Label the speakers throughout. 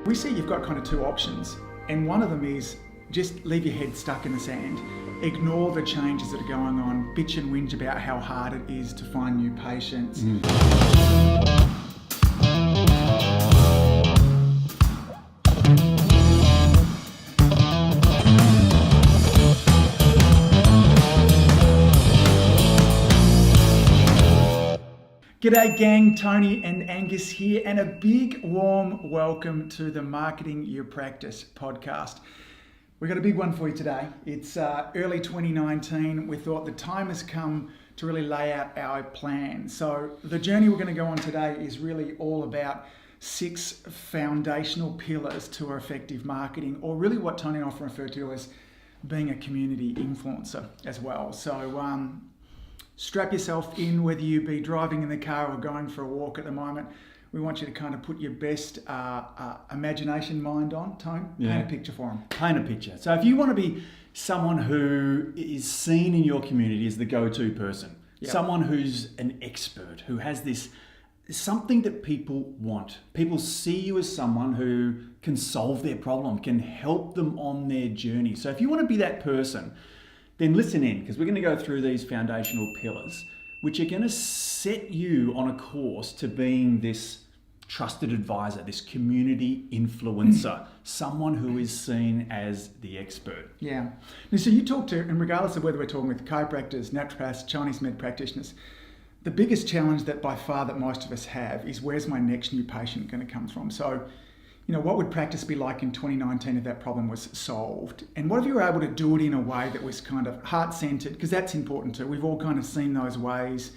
Speaker 1: We see you've got kind of two options, and one of them is just leave your head stuck in the sand, ignore the changes that are going on, bitch and whinge about how hard it is to find new patients. G'day gang, Tony and Angus here, and a big warm welcome to the Marketing Your Practice podcast. We've got a big one for you today. It's early 2019. We thought the time has come to really lay out our plan. So the journey we're going to go on today is really all about 6 foundational pillars to our effective marketing, or really what Tony and I often refer to as being a community influencer as well. So strap yourself in, whether you be driving in the car or going for a walk at the moment. We want you to kind of put your best imagination mind on. Tone, paint a picture for them.
Speaker 2: Paint a picture. So if you want to be someone who is seen in your community as the go-to person, someone who's an expert, who has this something that people want. People see you as someone who can solve their problem, can help them on their journey. So if you want to be that person, then listen in, because we're going to go through these foundational pillars, which are going to set you on a course to being this trusted advisor, this community influencer, someone who is seen as the expert.
Speaker 1: Yeah. Now, so you talk to, and regardless of whether we're talking with chiropractors, naturopaths, Chinese med practitioners, the biggest challenge that by far that most of us have is, where's my next new patient going to come from? So, you know, what would practice be like in 2019 if that problem was solved? And what if you were able to do it in a way that was kind of heart-centered? Because that's important too. We've all kind of seen those ways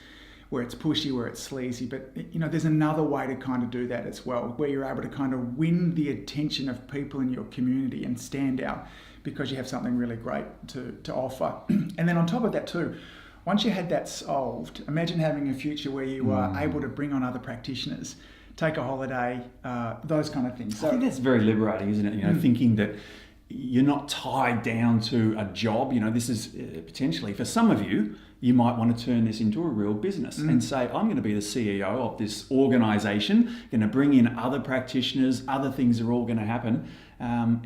Speaker 1: where it's pushy, where it's sleazy, but you know, there's another way to kind of do that as well, where you're able to kind of win the attention of people in your community and stand out because you have something really great to offer. And then on top of that too, once you had that solved, imagine having a future where you are able to bring on other practitioners, take a holiday, those kind of things.
Speaker 2: So I think that's very liberating, isn't it? You know, thinking that you're not tied down to a job. You know, this is potentially, for some of you, you might want to turn this into a real business and say, I'm going to be the CEO of this organization, going to bring in other practitioners, other things are all going to happen.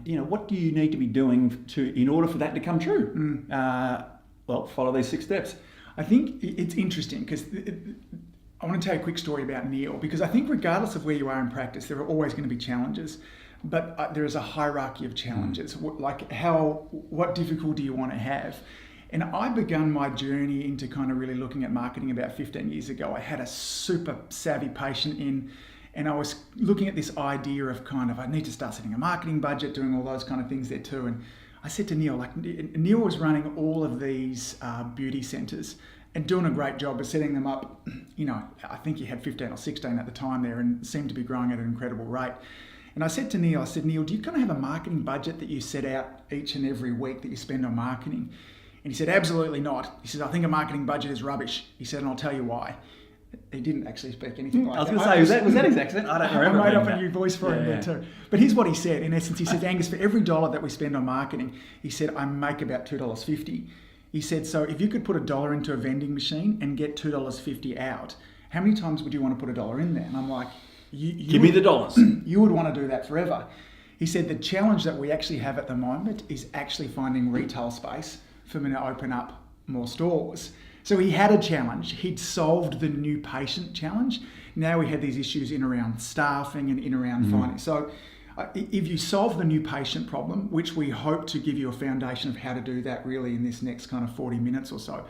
Speaker 2: You know, what do you need to be doing in order for that to come true? Well, follow these 6 steps.
Speaker 1: I think it's interesting because I want to tell you a quick story about Neil, because I think regardless of where you are in practice, there are always going to be challenges, but there is a hierarchy of challenges, like what difficulty you want to have. And I began my journey into kind of really looking at marketing about 15 years ago. I had a super savvy patient in, and I was looking at this idea of kind of, I need to start setting a marketing budget, doing all those kind of things there too. And I said to Neil, like, Neil was running all of these beauty centers and doing a great job of setting them up. You know, I think he had 15 or 16 at the time there and seemed to be growing at an incredible rate. And I said to Neil, Neil, do you kind of have a marketing budget that you set out each and every week that you spend on marketing? And he said, absolutely not. He said, I think a marketing budget is rubbish. He said, and I'll tell you why. He didn't actually speak anything like that.
Speaker 2: I was going to say, was that his accent? I don't remember.
Speaker 1: I made up a new voice for him there too. But here's what he said. In essence, he said, Angus, for every $1 that we spend on marketing, he said, I make about $2.50. He said, so if you could put $1 into a vending machine and get $2.50 out, how many times would you want to put $1 in there? And I'm like,
Speaker 2: give me the dollars.
Speaker 1: You would want to do that forever. He said, the challenge that we actually have at the moment is actually finding retail space for me to open up more stores. So he had a challenge. He'd solved the new patient challenge. Now we had these issues in around staffing and in around finance. So if you solve the new patient problem, which we hope to give you a foundation of how to do that really in this next kind of 40 minutes or so,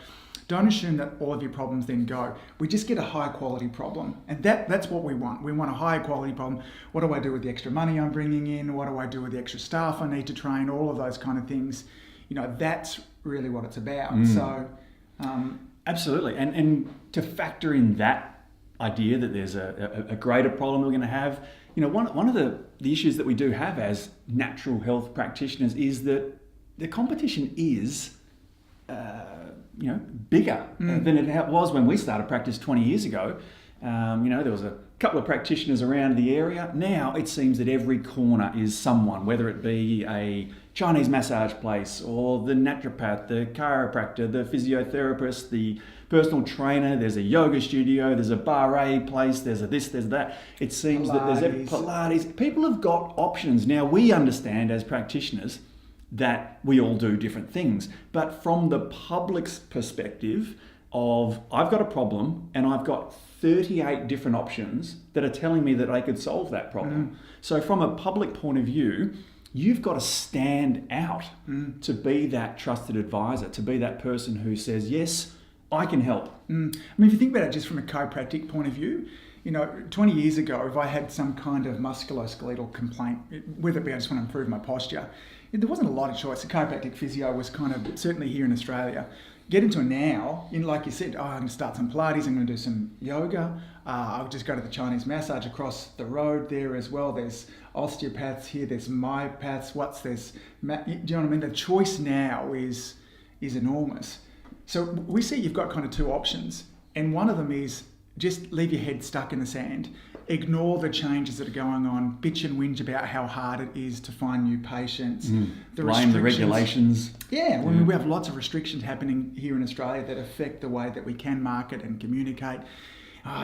Speaker 1: don't assume that all of your problems then go. We just get a high quality problem. And that's what we want. We want a high quality problem. What do I do with the extra money I'm bringing in? What do I do with the extra staff I need to train? All of those kind of things. You know, that's really what it's about. So,
Speaker 2: absolutely. And to factor in that idea that there's a greater problem we're going to have, you know, one of the issues that we do have as natural health practitioners is that the competition is, bigger than it was when we started practice 20 years ago. You know, there was a couple of practitioners around the area. Now it seems that every corner is someone, whether it be a Chinese massage place or the naturopath, the chiropractor, the physiotherapist, the personal trainer, there's a yoga studio, there's a bar A place, there's a this, there's that. It seems that there's Pilates. People have got options. Now we understand as practitioners that we all do different things. But from the public's perspective of, I've got a problem and I've got 38 different options that are telling me that I could solve that problem. So from a public point of view, you've got to stand out to be that trusted advisor, to be that person who says, yes, I can help.
Speaker 1: I mean, if you think about it just from a chiropractic point of view, 20 years ago, if I had some kind of musculoskeletal complaint, whether it be I just want to improve my posture, there wasn't a lot of choice. The chiropractic physio was kind of, certainly here in Australia, get into it now, like you said, I'm going to start some Pilates, I'm going to do some yoga, I'll just go to the Chinese massage across the road there as well. There's osteopaths here, there's mypaths, do you know what I mean? The choice now is enormous. So we see you've got kind of two options, and one of them is just leave your head stuck in the sand, ignore the changes that are going on, bitch and whinge about how hard it is to find new patients,
Speaker 2: blame the regulations.
Speaker 1: Yeah, well, we have lots of restrictions happening here in Australia that affect the way that we can market and communicate.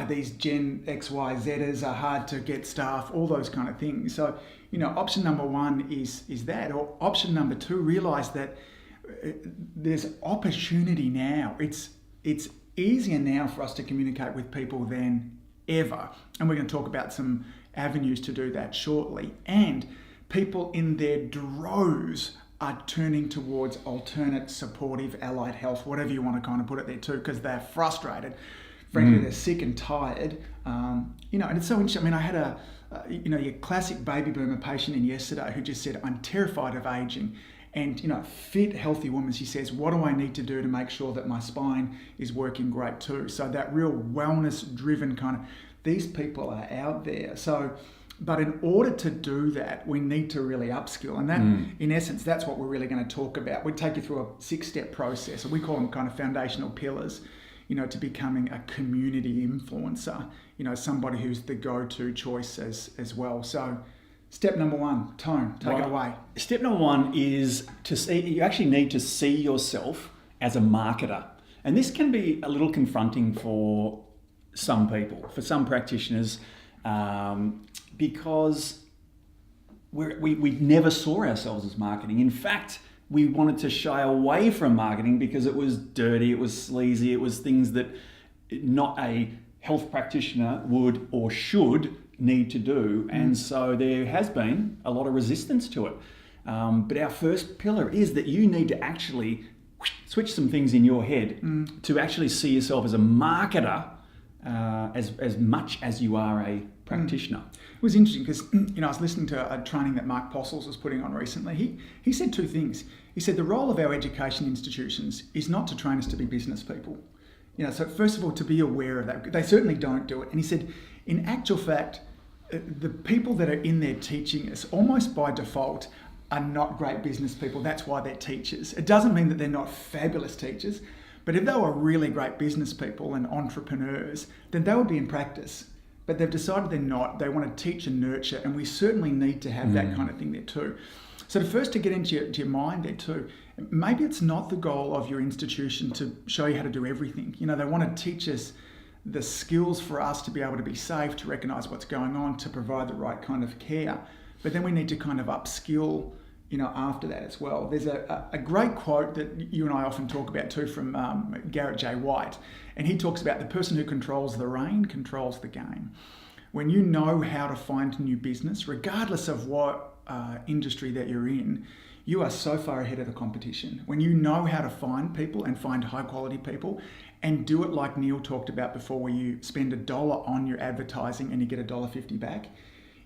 Speaker 1: These Gen X, Y, Zers are hard to get staff, all those kind of things. So, option number one is that, or option number two, realise that there's opportunity now. It's easier now for us to communicate with people than ever. And we're going to talk about some avenues to do that shortly. And people in their droves are turning towards alternate supportive allied health, whatever you want to kind of put it there too, because they're frustrated. Frankly, they're sick and tired. And it's so interesting. I mean, I had your classic baby boomer patient in yesterday who just said, I'm terrified of aging. And, fit, healthy woman, she says, what do I need to do to make sure that my spine is working great too? So that real wellness-driven kind of, these people are out there. So, but in order to do that, we need to really upskill. And that, in essence, that's what we're really going to talk about. We take you through a 6-step process, and we call them kind of foundational pillars, to becoming a community influencer, somebody who's the go-to choice as well. So, step number one, Tone, take it away.
Speaker 2: Step number one is you actually need to see yourself as a marketer. And this can be a little confronting for some people, for some practitioners, because we never saw ourselves as marketing. In fact, we wanted to shy away from marketing because it was dirty, it was sleazy, it was things that not a health practitioner would or should need to do, and so there has been a lot of resistance to it. But our first pillar is that you need to actually switch some things in your head to actually see yourself as a marketer as much as you are a practitioner.
Speaker 1: It was interesting because I was listening to a training that Mark Postles was putting on recently. He said two things. He said the role of our education institutions is not to train us to be business people. So first of all, to be aware of that. They certainly don't do it. And he said, in actual fact, the people that are in there teaching us, almost by default, are not great business people. That's why they're teachers. It doesn't mean that they're not fabulous teachers, but if they were really great business people and entrepreneurs, then they would be in practice. But they've decided they're not. They want to teach and nurture, and we certainly need to have that kind of thing there too. So the first to get into your mind there too, maybe it's not the goal of your institution to show you how to do everything. They want to teach us the skills for us to be able to be safe, to recognise what's going on, to provide the right kind of care. But then we need to kind of upskill, after that as well. There's a great quote that you and I often talk about too from Garrett J. White. And he talks about the person who controls the rain controls the game. When you know how to find new business, regardless of what industry that you're in, you are so far ahead of the competition. When you know how to find people and find high quality people and do it like Neil talked about before, where you spend $1 on your advertising and you get $1.50 back,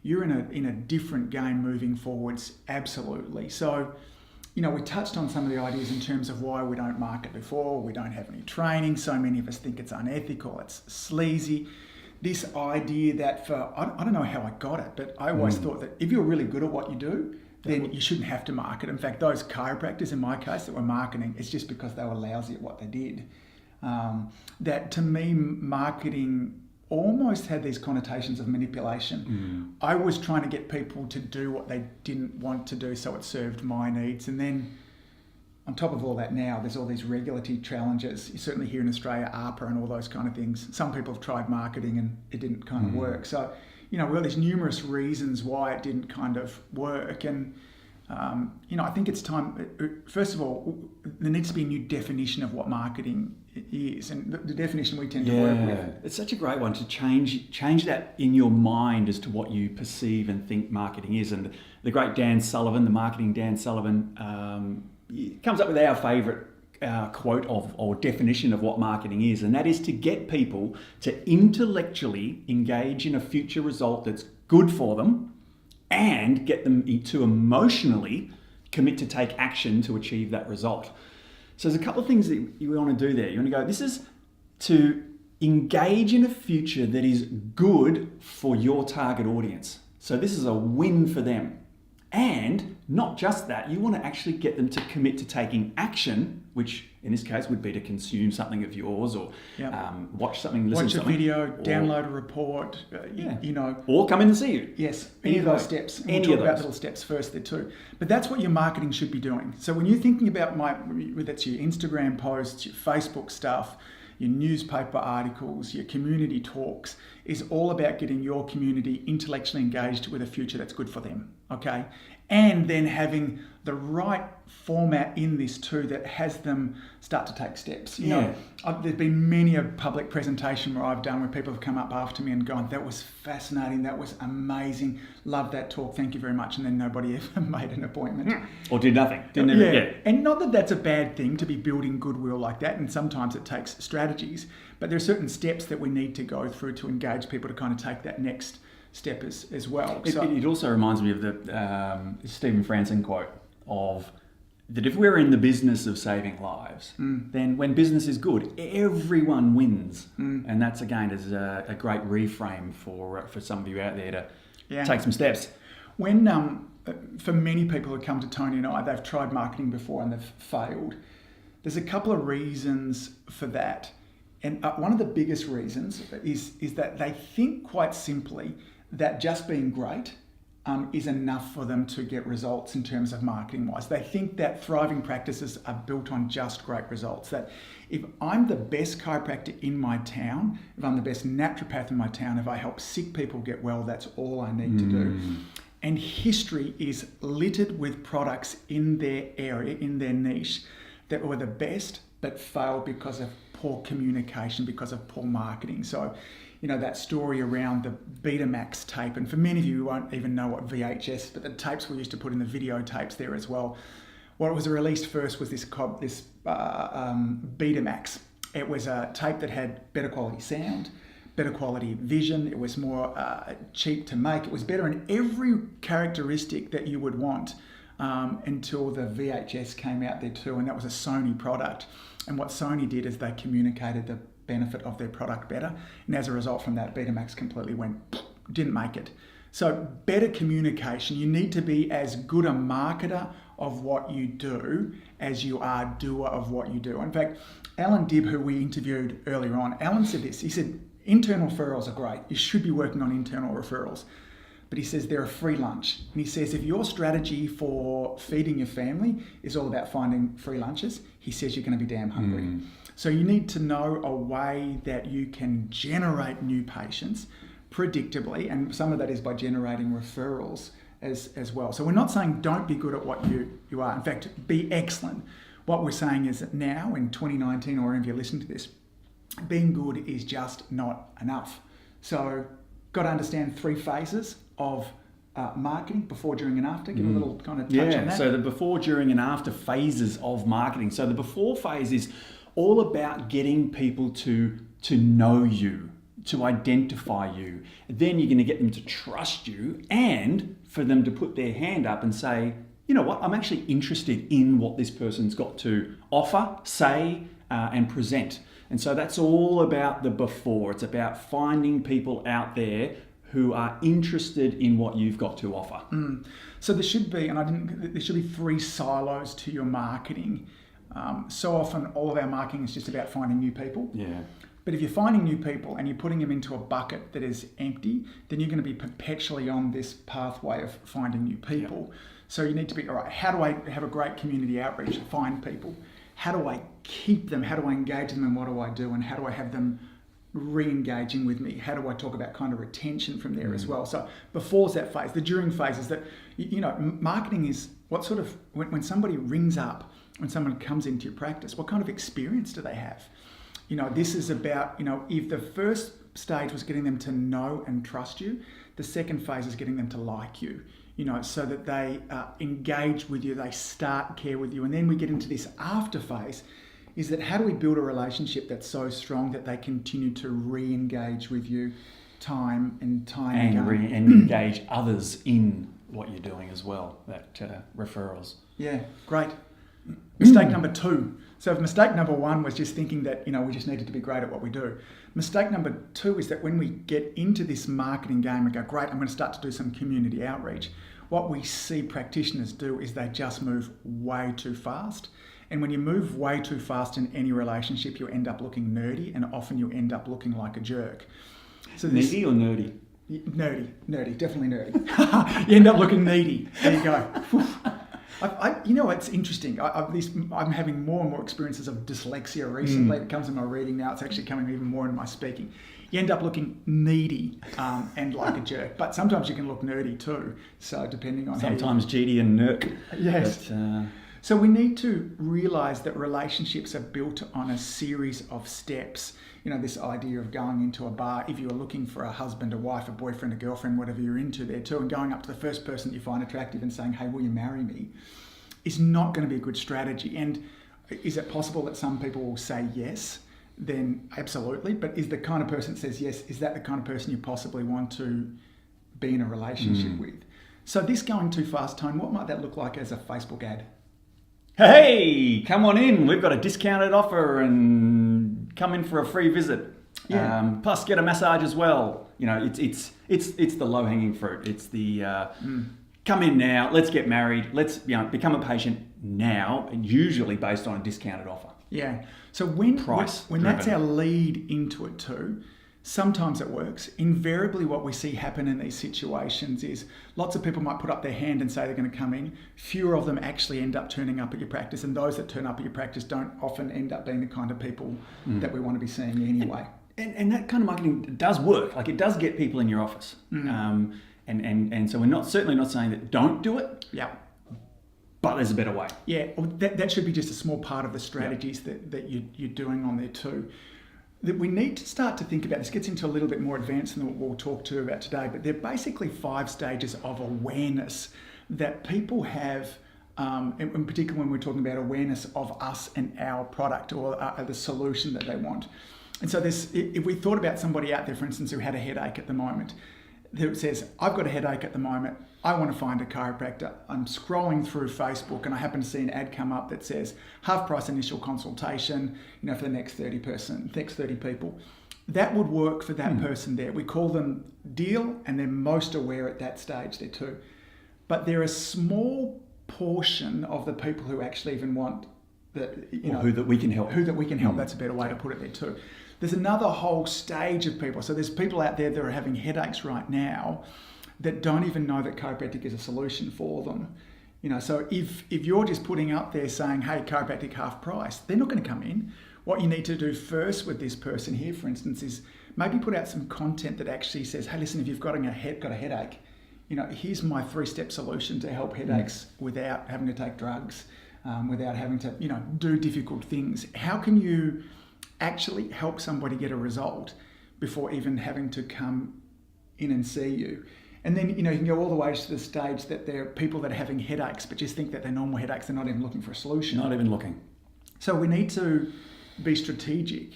Speaker 1: you're in a different game moving forwards, absolutely. So, we touched on some of the ideas in terms of why we don't market before, we don't have any training, so many of us think it's unethical, it's sleazy. This idea that I don't know how I got it, but I always thought that if you're really good at what you do, then you shouldn't have to market. In fact, those chiropractors in my case that were marketing, it's just because they were lousy at what they did. That to me, marketing almost had these connotations of manipulation. I was trying to get people to do what they didn't want to do so it served my needs. And then on top of all that now, there's all these regulatory challenges, certainly here in Australia, ARPA and all those kind of things. Some people have tried marketing and it didn't kind of work. So, you know, well, there's numerous reasons why it didn't kind of work. And, you know, I think it's time, first of all, there needs to be a new definition of what marketing is. And the definition we tend to work with.
Speaker 2: It's such a great one to change that in your mind as to what you perceive and think marketing is. And the great Dan Sullivan, the marketing Dan Sullivan, comes up with our favourite quote or definition of what marketing is, and that is to get people to intellectually engage in a future result that's good for them and get them to emotionally commit to take action to achieve that result. So there's a couple of things that you want to do there. You want to go, this is to engage in a future that is good for your target audience. So this is a win for them. And not just that, you want to actually get them to commit to taking action, which in this case would be to consume something of yours or watch something, listen to something.
Speaker 1: Watch a video, download a report, you know.
Speaker 2: Or come in and see you.
Speaker 1: Yes, any of those steps. And we'll talk about little steps first there too. But that's what your marketing should be doing. So when you're thinking about that's your Instagram posts, your Facebook stuff, your newspaper articles, your community talks, is all about getting your community intellectually engaged with a future that's good for them, okay? And then having the right format in this too that has them start to take steps. You know, there's been many a public presentation where I've done where people have come up after me and gone, that was fascinating, that was amazing, love that talk, thank you very much, and then nobody ever made an appointment.
Speaker 2: Or did nothing.
Speaker 1: And not that that's a bad thing to be building goodwill like that, and sometimes it takes strategies, but there are certain steps that we need to go through to engage people to kind of take that next step as well.
Speaker 2: It also reminds me of the Stephen Franson quote of that if we're in the business of saving lives, then when business is good, everyone wins. And that's, again, is a great reframe for some of you out there to take some steps.
Speaker 1: When for many people who come to Tony and I, they've tried marketing before and they've failed. There's a couple of reasons for that. And one of the biggest reasons is that they think quite simply that just being great is enough for them to get results in terms of marketing wise. They think that thriving practices are built on just great results. That if I'm the best chiropractor in my town, if I'm the best naturopath in my town, if I help sick people get well, that's all I need to do. And history is littered with products in their area, in their niche, that were the best but failed because of poor communication, because of poor marketing. So, you know, that story around the Betamax tape, and for many of you who won't even know what VHS, but the tapes we used to put in the videotapes there as well. What was released first was this Betamax. It was a tape that had better quality sound, better quality vision. It was more cheap to make. It was better in every characteristic that you would want until the VHS came out there too, and that was a Sony product. And what Sony did is they communicated the benefit of their product better, and as a result from that, Betamax completely didn't make it. So better communication. You need to be as good a marketer of what you do as you are doer of what you do. In fact, Alan Dibb, who we interviewed earlier on, Alan said this. He said, internal referrals are great. You should be working on internal referrals. But he says they're a free lunch. And he says if your strategy for feeding your family is all about finding free lunches, he says you're going to be damn hungry. So you need to know a way that you can generate new patients predictably, and some of that is by generating referrals as well. So we're not saying don't be good at what you are. In fact, be excellent. What we're saying is that now in 2019, or whenever you listen to this, being good is just not enough. So got to understand 3 phases of marketing: before, during, and after. Give a little kind of touch on that.
Speaker 2: So the before, during, and after phases of marketing. So the before phase is all about getting people to know you, to identify you. Then you're going to get them to trust you, and for them to put their hand up and say, you know what, I'm actually interested in what this person's got to offer, say, and present. And so that's all about the before. It's about finding people out there who are interested in what you've got to offer.
Speaker 1: So there should be, there should be 3 silos to your marketing. So often all of our marketing is just about finding new people. But if you're finding new people and you're putting them into a bucket that is empty, then you're going to be perpetually on this pathway of finding new people. Yep. So you need to be, all right, how do I have a great community outreach to find people? How do I keep them? How do I engage them, and what do I do? And how do I have them re-engaging with me? How do I talk about kind of retention from there as well? So before's that phase. The during phase is that, marketing is what sort of, when somebody rings up, when someone comes into your practice, what kind of experience do they have? This is about, if the first stage was getting them to know and trust you, the second phase is getting them to like you, so that they engage with you, they start care with you. And then we get into this after phase, is that how do we build a relationship that's so strong that they continue to re-engage with you time and time again.
Speaker 2: And engage others in what you're doing as well, that referrals.
Speaker 1: Yeah, great. Mistake number 2. So if mistake number 1 was just thinking that, we just needed to be great at what we do. Mistake number 2 is that when we get into this marketing game and go, great, I'm going to start to do some community outreach, what we see practitioners do is they just move way too fast. And when you move way too fast in any relationship, you end up looking nerdy, and often you end up looking like a jerk. So
Speaker 2: needy or nerdy?
Speaker 1: Nerdy, definitely nerdy. You end up looking needy. There you go. It's interesting. I'm having more and more experiences of dyslexia recently. It comes in my reading now. It's actually coming even more in my speaking. You end up looking needy and like a jerk. But sometimes you can look nerdy too. So depending on
Speaker 2: sometimes GD and nerk.
Speaker 1: Yes. But, so we need to realise that relationships are built on a series of steps. This idea of going into a bar, if you're looking for a husband, a wife, a boyfriend, a girlfriend, whatever you're into there too, and going up to the first person you find attractive and saying, hey, will you marry me, is not going to be a good strategy. And is it possible that some people will say yes? Then absolutely. But is the kind of person that says yes, is that the kind of person you possibly want to be in a relationship with? So this going too fast, Tone, what might that look like as a Facebook ad?
Speaker 2: Hey, come on in. We've got a discounted offer and come in for a free visit. Yeah. Plus get a massage as well. It's the low-hanging fruit. It's the come in now, let's get married, let's become a patient now, and usually based on a discounted offer.
Speaker 1: Yeah. So when that's our lead into it too, sometimes it works. Invariably what we see happen in these situations is lots of people might put up their hand and say they're going to come in. Fewer of them actually end up turning up at your practice, and those that turn up at your practice don't often end up being the kind of people that we want to be seeing anyway.
Speaker 2: And that kind of marketing does work. Like, it does get people in your office. And so we're certainly not saying that don't do it.
Speaker 1: Yeah.
Speaker 2: But there's a better way.
Speaker 1: Yeah, that should be just a small part of the strategies that you're doing on there too. That we need to start to think about. This gets into a little bit more advanced than what we'll talk to about today, but they're basically 5 stages of awareness that people have, in particular when we're talking about awareness of us and our product or the solution that they want. And so if we thought about somebody out there, for instance, who had a headache at the moment, that says, I've got a headache at the moment, I want to find a chiropractor. I'm scrolling through Facebook and I happen to see an ad come up that says half price initial consultation, for the next 30 people. That would work for that person there. We call them deal, and they're most aware at that stage there too. But they're a small portion of the people who actually even want
Speaker 2: who that we can help.
Speaker 1: Who that we can help. That's a better way to put it there too. There's another whole stage of people. So there's people out there that are having headaches right now that don't even know that chiropractic is a solution for them. So if you're just putting up there saying, hey, chiropractic half price, they're not going to come in. What you need to do first with this person here, for instance, is maybe put out some content that actually says, hey, listen, if you've got a headache, here's my 3-step solution to help headaches without having to take drugs, without having to, do difficult things. How can you actually help somebody get a result before even having to come in and see you? And then, you can go all the way to the stage that there are people that are having headaches, but just think that they're normal headaches. They're not even looking for a solution.
Speaker 2: Not even looking.
Speaker 1: So we need to be strategic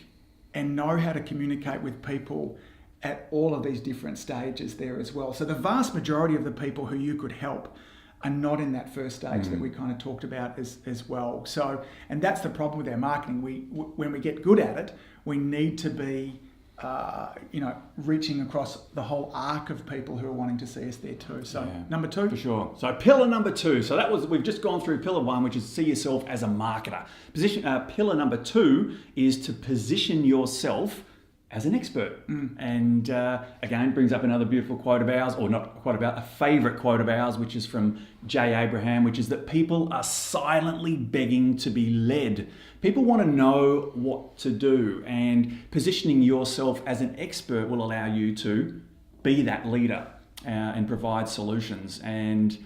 Speaker 1: and know how to communicate with people at all of these different stages there as well. So the vast majority of the people who you could help are not in that first stage that we kind of talked about as well. So, and that's the problem with our marketing. When we get good at it, we need to be, reaching across the whole arc of people who are wanting to see us there too. So number 2.
Speaker 2: For sure. So pillar number 2. So we've just gone through pillar 1, which is see yourself as a marketer. Pillar number 2 is to position yourself as an expert. And again, brings up another beautiful quote of ours, or not a quote about, a favourite quote of ours, which is from J. Abraham, which is that people are silently begging to be led. People want to know what to do, and positioning yourself as an expert will allow you to be that leader and provide solutions. And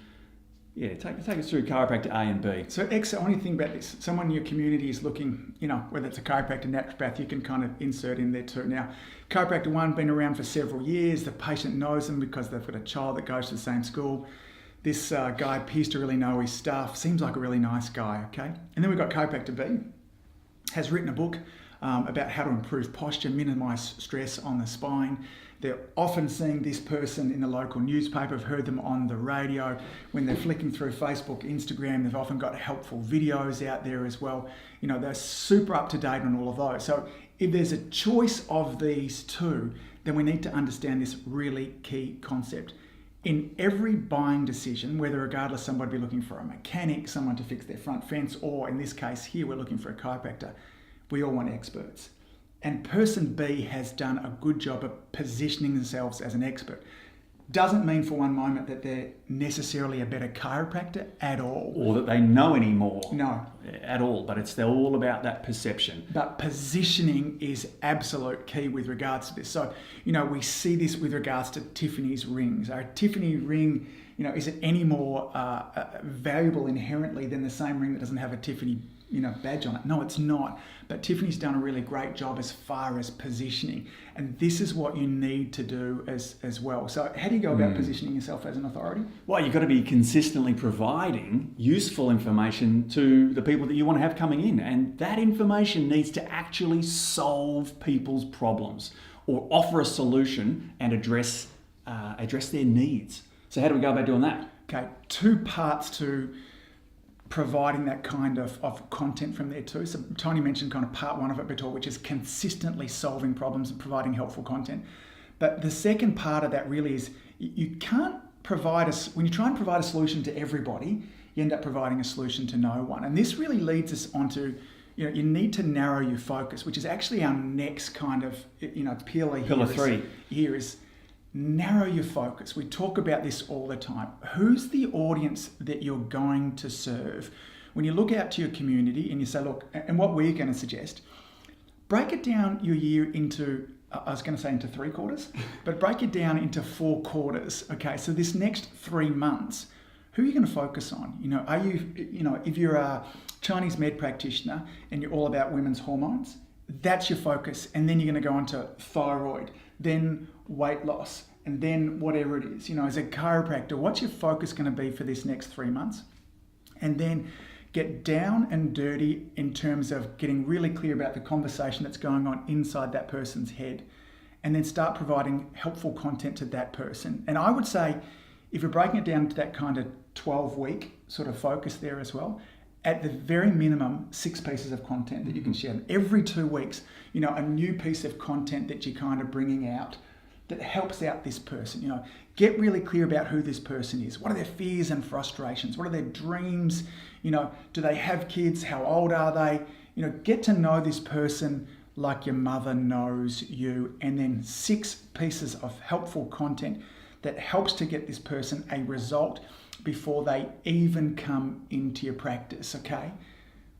Speaker 2: yeah, take us through chiropractor A and B.
Speaker 1: So, I want you to think about this. Someone in your community is looking, whether it's a chiropractor, naturopath, you can kind of insert in there too. Now, chiropractor 1 been around for several years. The patient knows them because they've got a child that goes to the same school. This guy appears to really know his stuff. Seems like a really nice guy, okay? And then we've got chiropractor B, has written a book about how to improve posture, minimise stress on the spine. They're often seeing this person in the local newspaper, have heard them on the radio. When they're flicking through Facebook, Instagram, they've often got helpful videos out there as well. They're super up to date on all of those. So if there's a choice of these two, then we need to understand this really key concept. In every buying decision, whether regardless somebody be looking for a mechanic, someone to fix their front fence, or in this case here, we're looking for a chiropractor, we all want experts. And person B has done a good job of positioning themselves as an expert. Doesn't mean for one moment that they're necessarily a better chiropractor at all.
Speaker 2: Or that they know any more.
Speaker 1: No.
Speaker 2: At all, but it's all about that perception.
Speaker 1: But positioning is absolute key with regards to this. So, we see this with regards to Tiffany's rings. Our Tiffany ring, is it any more valuable inherently than the same ring that doesn't have a Tiffany badge on it? No, it's not. But Tiffany's done a really great job as far as positioning. And this is what you need to do as well. So how do you go about positioning yourself as an authority?
Speaker 2: Well, you've got to be consistently providing useful information to the people that you want to have coming in. And that information needs to actually solve people's problems or offer a solution and address their needs. So how do we go about doing that?
Speaker 1: Okay, 2 parts to providing that kind of content from there too. So Tony mentioned kind of part 1 of it before, which is consistently solving problems and providing helpful content. But the second part of that really is you can't provide when you try and provide a solution to everybody, you end up providing a solution to no one. And this really leads us onto, you need to narrow your focus, which is actually our next kind of, pillar here.
Speaker 2: Pillar 3.
Speaker 1: Here is narrow your focus. We talk about this all the time. Who's the audience that you're going to serve? When you look out to your community and you say, look, and what we're going to suggest, break it down your year into, I was going to say into 3 quarters, but break it down into 4 quarters. Okay, so this next 3 months, who are you going to focus on? Are you, if you're a Chinese med practitioner and you're all about women's hormones, that's your focus. And then you're going to go on to thyroid, then weight loss, and then whatever it is. As a chiropractor, what's your focus going to be for this next 3 months? And then get down and dirty in terms of getting really clear about the conversation that's going on inside that person's head, and then start providing helpful content to that person. And I would say, if you're breaking it down to that kind of 12-week sort of focus there as well, at the very minimum, 6 pieces of content that you can share. Every 2 weeks, a new piece of content that you're kind of bringing out that helps out this person. Get really clear about who this person is. What are their fears and frustrations? What are their dreams? Do they have kids? How old are they? Get to know this person like your mother knows you. And then 6 pieces of helpful content that helps to get this person a result before they even come into your practice, okay?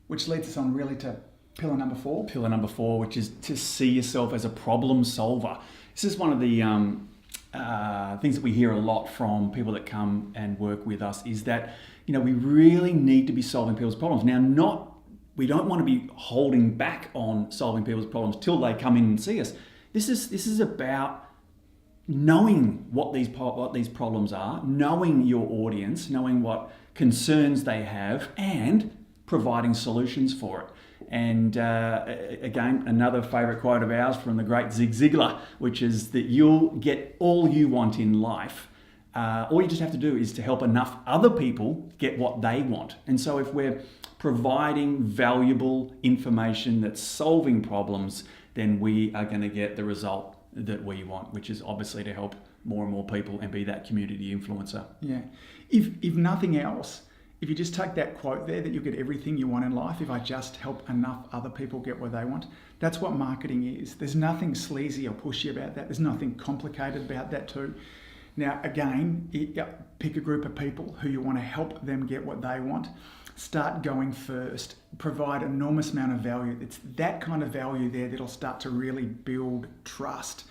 Speaker 1: Which leads us on really to pillar number 4.
Speaker 2: Pillar number 4, which is to see yourself as a problem solver. This is one of the things that we hear a lot from people that come and work with us, is that we really need to be solving people's problems. Now, we don't want to be holding back on solving people's problems till they come in and see us. This is about knowing what these problems are, knowing your audience, knowing what concerns they have, and providing solutions for it. And again, another favourite quote of ours from the great Zig Ziglar, which is that you'll get all you want in life. All you just have to do is to help enough other people get what they want. And so if we're providing valuable information that's solving problems, then we are going to get the result that we want, which is obviously to help more and more people and be that community influencer.
Speaker 1: Yeah. If nothing else, if you just take that quote there, that you'll get everything you want in life if I just help enough other people get what they want, that's what marketing is. There's nothing sleazy or pushy about that. There's nothing complicated about that too. Now, again, pick a group of people who you want to help them get what they want. Start going first. Provide an enormous amount of value. It's that kind of value there that'll start to really build trust.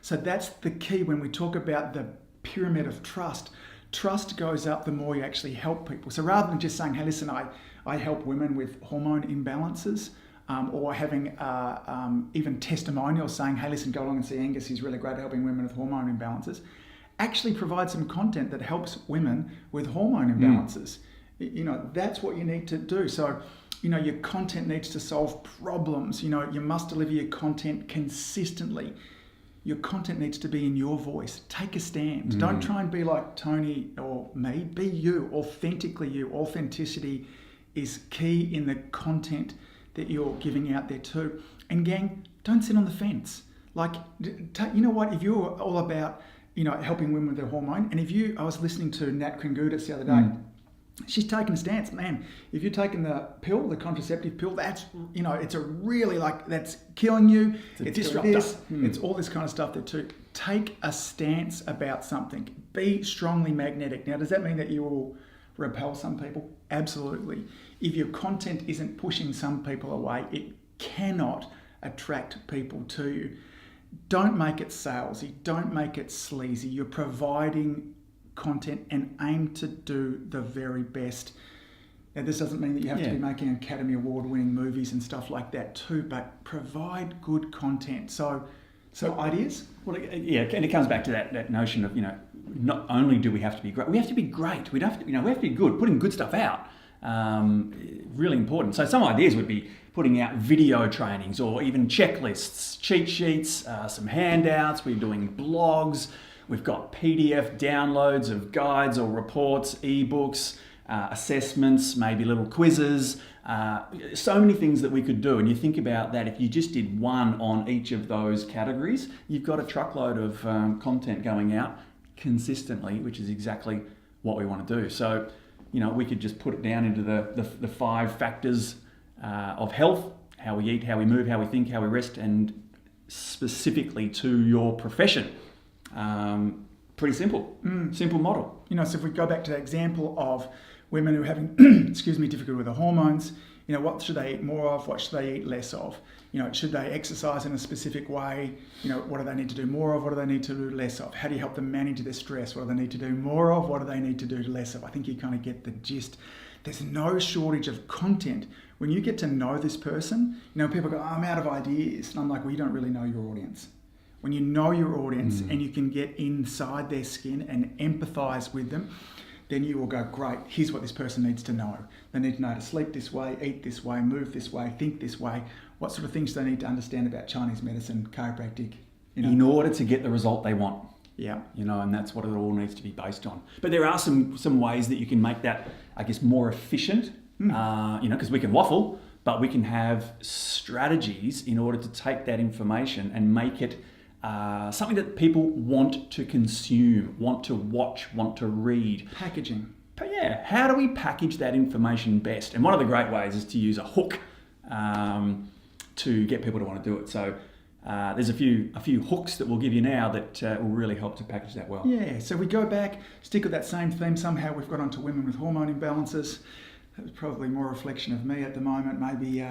Speaker 1: So that's the key when we talk about the pyramid of trust. Trust goes up the more you actually help people. So rather than just saying, hey, listen, I help women with hormone imbalances, or having even testimonials saying, hey, listen, go along and see Angus, he's really great at helping women with hormone imbalances. Actually provide some content that helps women with hormone imbalances. That's what you need to do. So, your content needs to solve problems. You must deliver your content consistently. Your content needs to be in your voice. Take a stand. Don't try and be like Tony or me. Be you, authentically you. Authenticity is key in the content that you're giving out there too. And gang, don't sit on the fence. Like, you know what? If you're all about helping women with their hormone. And I was listening to Nat Kringudis the other day. She's taking a stance, man. If you're taking the pill, the contraceptive pill, that's, it's a really that's killing you. It's disruptor. It's all this kind of stuff there too. Take a stance about something. Be strongly magnetic. Now, does that mean that you will repel some people? Absolutely. If your content isn't pushing some people away, it cannot attract people to you. Don't make it salesy. Don't make it sleazy. You're providing content and aim to do the very best. Now, this doesn't mean that you have to be making Academy Award winning movies and stuff like that too, but provide good content. So ideas?
Speaker 2: Well, yeah, and it comes back to that notion of, not only do we have to be great, we have to be great. We have to, we have to be good, putting good stuff out. Really important. So some ideas would be putting out video trainings or even checklists, cheat sheets, some handouts. We're doing blogs. We've got PDF downloads of guides or reports, ebooks, assessments, maybe little quizzes, so many things that we could do. And you think about that, if you just did one on each of those categories, you've got a truckload of content going out consistently, which is exactly what we want to do. So, we could just put it down into the 5 factors of health: how we eat, how we move, how we think, how we rest, and specifically to your profession. Pretty simple. Simple model.
Speaker 1: So if we go back to the example of women who are having, difficulty with their hormones, what should they eat more of? What should they eat less of? Should they exercise in a specific way? What do they need to do more of? What do they need to do less of? How do you help them manage their stress? What do they need to do more of? What do they need to do less of? I think you kind of get the gist. There's no shortage of content. When you get to know this person, people go, I'm out of ideas. And I'm like, well, you don't really know your audience. When you know your audience and you can get inside their skin and empathize with them, then you will go, great, here's what this person needs to know. They need to know to sleep this way, eat this way, move this way, think this way. What sort of things do they need to understand about Chinese medicine, chiropractic?
Speaker 2: In order to get the result they want.
Speaker 1: Yeah.
Speaker 2: And that's what it all needs to be based on. But there are some ways that you can make that, I guess, more efficient, because we can waffle, but we can have strategies in order to take that information and make it something that people want to consume, want to watch, want to read.
Speaker 1: Packaging.
Speaker 2: But yeah, how do we package that information best? And one of the great ways is to use a hook to get people to want to do it. So there's a few hooks that we'll give you now that will really help to package that well.
Speaker 1: Yeah, so we go back, stick with that same theme. Somehow we've got onto women with hormone imbalances. That's probably more a reflection of me at the moment. Maybe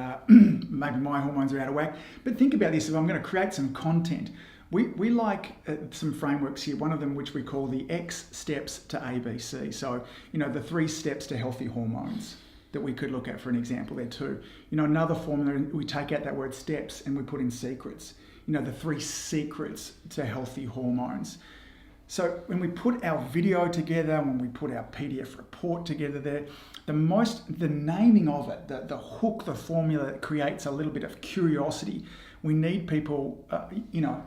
Speaker 1: my hormones are out of whack. But think about this, if I'm going to create some content, we like some frameworks here, one of them which we call the X steps to ABC. So, the 3 steps to healthy hormones that we could look at for an example there too. Another formula, we take out that word steps and we put in secrets. The 3 secrets to healthy hormones. So when we put our video together, when we put our PDF report together there, the naming of it, the hook, the formula that creates a little bit of curiosity. We need people,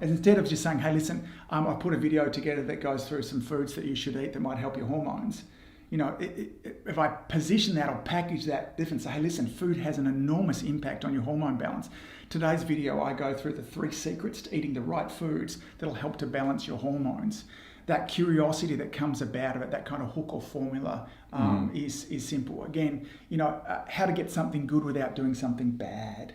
Speaker 1: instead of just saying, hey, listen, I put a video together that goes through some foods that you should eat that might help your hormones. If I position that or package that different, say, hey, listen, food has an enormous impact on your hormone balance. Today's video, I go through the 3 secrets to eating the right foods that'll help to balance your hormones. that curiosity that comes about of it, that kind of hook or formula is simple. Again, how to get something good without doing something bad.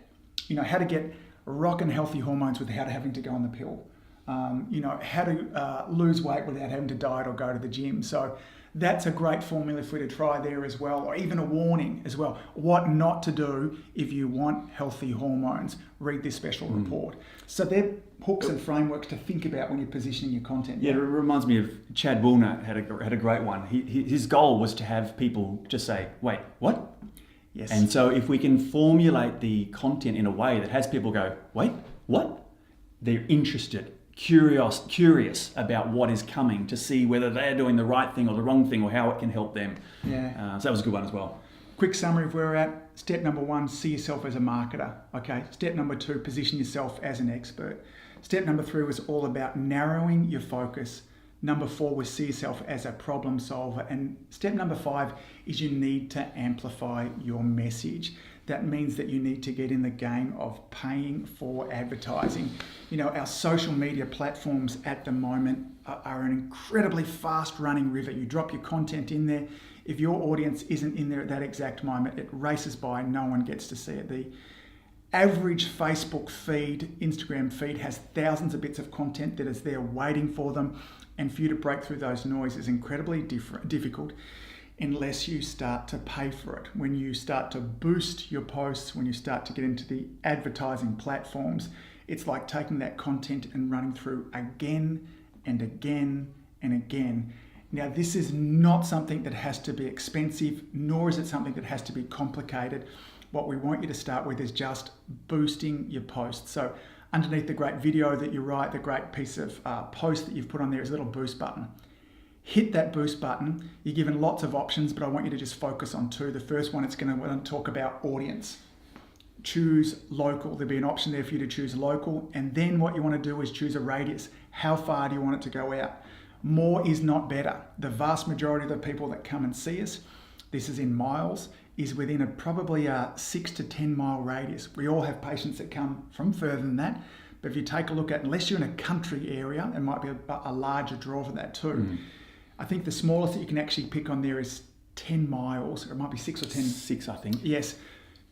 Speaker 1: How to get rockin' healthy hormones without having to go on the pill. How to lose weight without having to diet or go to the gym. So that's a great formula for you to try there as well, or even a warning as well. What not to do if you want healthy hormones. Read this special report. So they're hooks and frameworks to think about when you're positioning your content.
Speaker 2: Yeah, it reminds me of Chad Woolner had a great one. His goal was to have people just say, wait, what?
Speaker 1: Yes.
Speaker 2: And so if we can formulate the content in a way that has people go, wait, what? They're interested, curious about what is coming, to see whether they're doing the right thing or the wrong thing, or how it can help them.
Speaker 1: Yeah.
Speaker 2: So that was a good one as well.
Speaker 1: Quick summary of where we're at. Step number 1, see yourself as a marketer. Okay. Step number 2, position yourself as an expert. Step number 3 was all about narrowing your focus. Number 4 was see yourself as a problem solver. And step number 5 is you need to amplify your message. That means that you need to get in the game of paying for advertising. Our social media platforms at the moment are an incredibly fast running river. You drop your content in there. If your audience isn't in there at that exact moment, it races by, no one gets to see it. The average Facebook feed, Instagram feed has thousands of bits of content that is there waiting for them. And for you to break through those noise is incredibly difficult unless you start to pay for it. When you start to boost your posts, when you start to get into the advertising platforms, it's like taking that content and running through again and again and again. Now, this is not something that has to be expensive, nor is it something that has to be complicated. What we want you to start with is just boosting your posts. So underneath the great video that you write, the great piece of post that you've put on there is a little boost button. Hit that boost button. You're given lots of options, but I want you to just focus on 2. The first one, it's going to talk about audience. Choose local. There'll be an option there for you to choose local. And then what you want to do is choose a radius. How far do you want it to go out? More is not better. The vast majority of the people that come and see us, this is in miles, is within probably a 6 to 10 mile radius. We all have patients that come from further than that. But if you take a look at, unless you're in a country area, it might be a larger draw for that too. I think the smallest that you can actually pick on there is 10 miles, or it might be 6 or 10.
Speaker 2: 6, I think.
Speaker 1: Yes.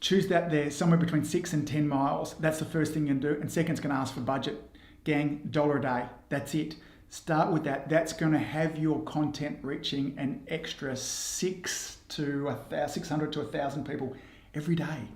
Speaker 1: Choose that there, somewhere between 6 and 10 miles. That's the first thing you're going to do. And second, it's going to ask for budget. Gang, $1 a day. That's it. Start with that. That's going to have your content reaching an extra 600 to 1,000 people every day.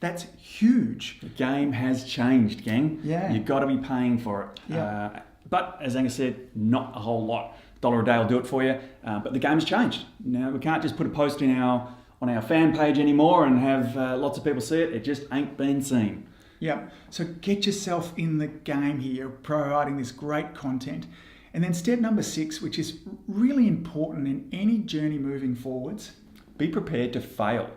Speaker 1: That's huge.
Speaker 2: The game has changed, gang.
Speaker 1: Yeah.
Speaker 2: You've got to be paying for it.
Speaker 1: Yeah.
Speaker 2: But as Angus said, not a whole lot. $1 a day will do it for you. But the game's changed. Now, we can't just put a post on our fan page anymore and have lots of people see it. It just ain't been seen.
Speaker 1: Yeah. So get yourself in the game here, providing this great content. And then step number 6, which is really important in any journey moving forwards.
Speaker 2: Be prepared to fail.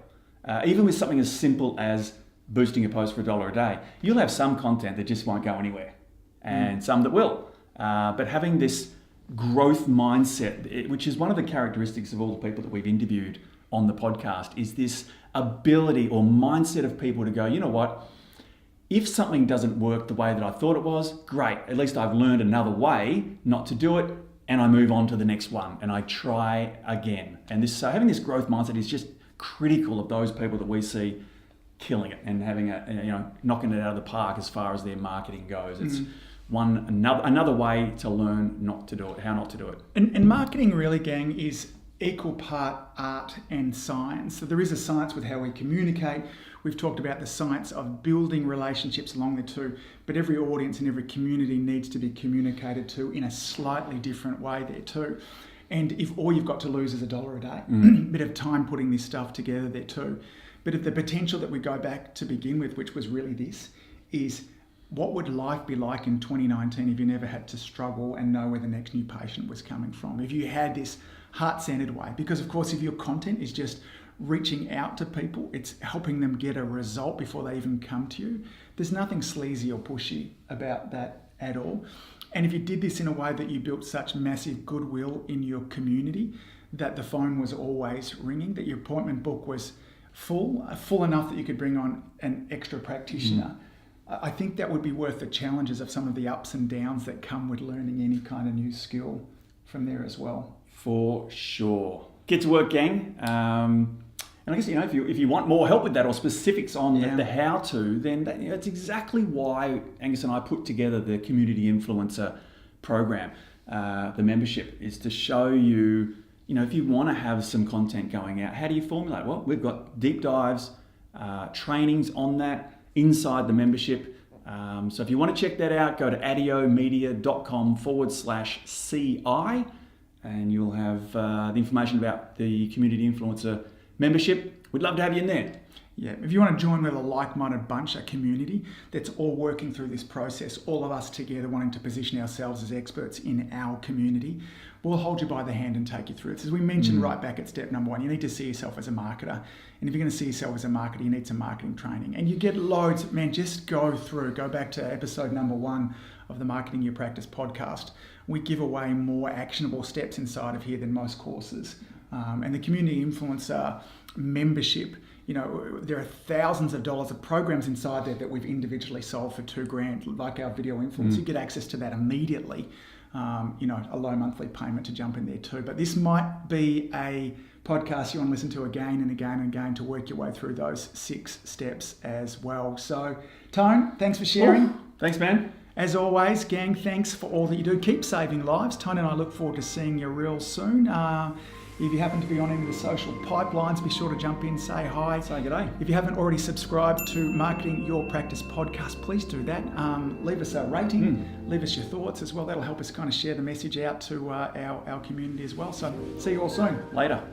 Speaker 2: Even with something as simple as boosting a post for $1 a day, you'll have some content that just won't go anywhere and some that will. But having this growth mindset, which is one of the characteristics of all the people that we've interviewed on the podcast, is this ability or mindset of people to go, you know what? If something doesn't work the way that I thought it was, great. At least I've learned another way not to do it, and I move on to the next one and I try again. And so having this growth mindset is just critical of those people that we see killing it and having knocking it out of the park as far as their marketing goes. It's another way to learn not to do it, how not to do it.
Speaker 1: And marketing really, gang, is equal part art and science. So there is a science with how we communicate. We've talked about the science of building relationships along the two, but every audience and every community needs to be communicated to in a slightly different way there too. And if all you've got to lose is $1 a day, bit of time putting this stuff together there too. But if the potential that we go back to begin with, which was really this, is what would life be like in 2019 if you never had to struggle and know where the next new patient was coming from? If you had this heart-centered way, because of course if your content is just reaching out to people, it's helping them get a result before they even come to you. There's nothing sleazy or pushy about that at all. And if you did this in a way that you built such massive goodwill in your community, that the phone was always ringing, that your appointment book was full enough that you could bring on an extra practitioner, I think that would be worth the challenges of some of the ups and downs that come with learning any kind of new skill from there as well.
Speaker 2: For sure. Get to work, gang. And I guess, if you want more help with that or specifics on the how-to, then that's exactly why Angus and I put together the Community Influencer program. The membership is to show you, if you want to have some content going out, how do you formulate? Well, we've got deep dives, trainings on that inside the membership. So if you want to check that out, go to adiomedia.com/CI and you'll have the information about the Community Influencer membership. We'd love to have you in there.
Speaker 1: Yeah, if you want to join with a like-minded bunch, a community that's all working through this process, all of us together wanting to position ourselves as experts in our community, we'll hold you by the hand and take you through it. As we mentioned right back at step number 1, you need to see yourself as a marketer. And if you're going to see yourself as a marketer, you need some marketing training. And you get loads, man, just go back to episode number 1 of the Marketing Your Practice podcast. We give away more actionable steps inside of here than most courses. And the Community Influencer membership, there are thousands of dollars of programs inside there that we've individually sold for $2,000, like our video influence. You get access to that immediately. A low monthly payment to jump in there too. But this might be a podcast you want to listen to again and again and again to work your way through those 6 steps as well. So, Tone, thanks for sharing.
Speaker 2: Thanks, man.
Speaker 1: As always, gang, thanks for all that you do. Keep saving lives. Tone and I look forward to seeing you real soon. If you happen to be on any of the social pipelines, be sure to jump in, say hi.
Speaker 2: Say good day.
Speaker 1: If you haven't already subscribed to Marketing Your Practice podcast, please do that. Leave us a rating, leave us your thoughts as well. That'll help us kind of share the message out to our community as well. So see you all soon.
Speaker 2: Later.